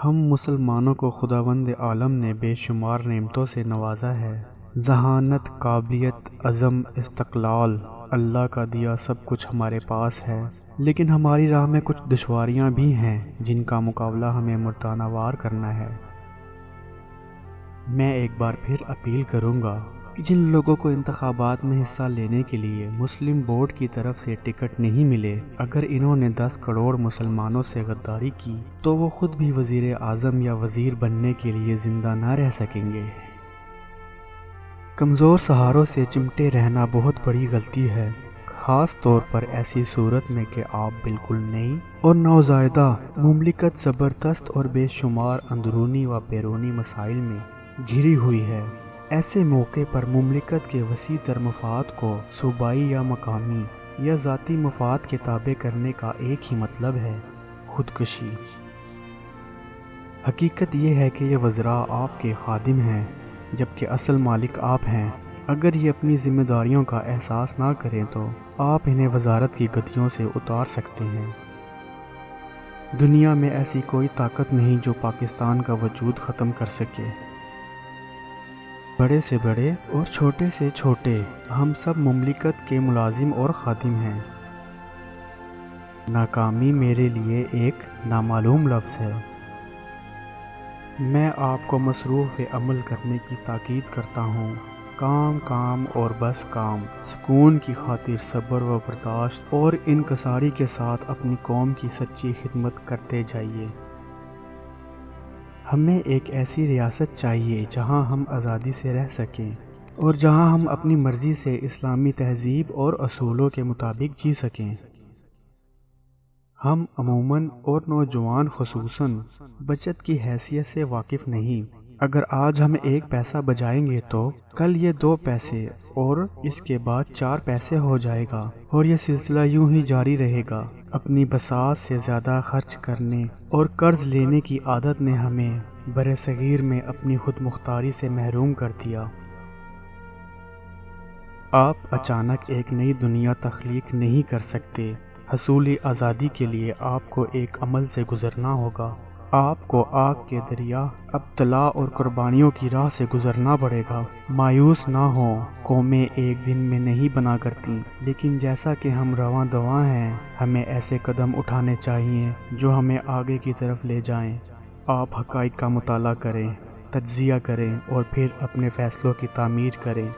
ہم مسلمانوں کو خداوند عالم نے بے شمار نعمتوں سے نوازا ہے۔ ذہانت، قابلیت، عزم، استقلال، اللہ کا دیا سب کچھ ہمارے پاس ہے، لیکن ہماری راہ میں کچھ دشواریاں بھی ہیں جن کا مقابلہ ہمیں مردانہ وار کرنا ہے۔ میں ایک بار پھر اپیل کروں گا کہ جن لوگوں کو انتخابات میں حصہ لینے کے لیے مسلم بورڈ کی طرف سے ٹکٹ نہیں ملے، اگر انہوں نے 10 کروڑ مسلمانوں سے غداری کی تو وہ خود بھی وزیر اعظم یا وزیر بننے کے لیے زندہ نہ رہ سکیں گے۔ کمزور سہاروں سے چمٹے رہنا بہت بڑی غلطی ہے، خاص طور پر ایسی صورت میں کہ آپ بالکل نئی اور نوزائیدہ مملکت زبردست اور بے شمار اندرونی و بیرونی مسائل میں گھری ہوئی ہے۔ ایسے موقع پر مملکت کے وسیع تر مفاد کو صوبائی یا مقامی یا ذاتی مفاد کے تابع کرنے کا ایک ہی مطلب ہے: خودکشی۔ حقیقت یہ ہے کہ یہ وزراء آپ کے خادم ہیں، جبکہ اصل مالک آپ ہیں۔ اگر یہ اپنی ذمہ داریوں کا احساس نہ کریں تو آپ انہیں وزارت کی گدیوں سے اتار سکتے ہیں۔ دنیا میں ایسی کوئی طاقت نہیں جو پاکستان کا وجود ختم کر سکے۔ بڑے سے بڑے اور چھوٹے سے چھوٹے، ہم سب مملکت کے ملازم اور خادم ہیں۔ ناکامی میرے لیے ایک نامعلوم لفظ ہے۔ میں آپ کو مصروف عمل کرنے کی تاکید کرتا ہوں۔ کام کام اور بس کام، سکون کی خاطر صبر و برداشت اور انکساری کے ساتھ اپنی قوم کی سچی خدمت کرتے جائیے۔ ہمیں ایک ایسی ریاست چاہیے جہاں ہم آزادی سے رہ سکیں اور جہاں ہم اپنی مرضی سے اسلامی تہذیب اور اصولوں کے مطابق جی سکیں۔ ہم عموماً اور نوجوان خصوصاً بچت کی حیثیت سے واقف نہیں۔ اگر آج ہم 1 پیسہ بچائیں گے تو کل یہ 2 پیسے اور اس کے بعد 4 پیسے ہو جائے گا، اور یہ سلسلہ یوں ہی جاری رہے گا۔ اپنی بساط سے زیادہ خرچ کرنے اور قرض لینے کی عادت نے ہمیں برصغیر میں اپنی خود مختاری سے محروم کر دیا۔ آپ اچانک ایک نئی دنیا تخلیق نہیں کر سکتے۔ حصول آزادی کے لیے آپ کو ایک عمل سے گزرنا ہوگا۔ آپ کو آگ کے دریا، ابتلاء اور قربانیوں کی راہ سے گزرنا پڑے گا۔ مایوس نہ ہوں، قومیں ایک دن میں نہیں بنا کرتی، لیکن جیسا کہ ہم رواں دواں ہیں، ہمیں ایسے قدم اٹھانے چاہیے جو ہمیں آگے کی طرف لے جائیں۔ آپ حقائق کا مطالعہ کریں، تجزیہ کریں اور پھر اپنے فیصلوں کی تعمیر کریں۔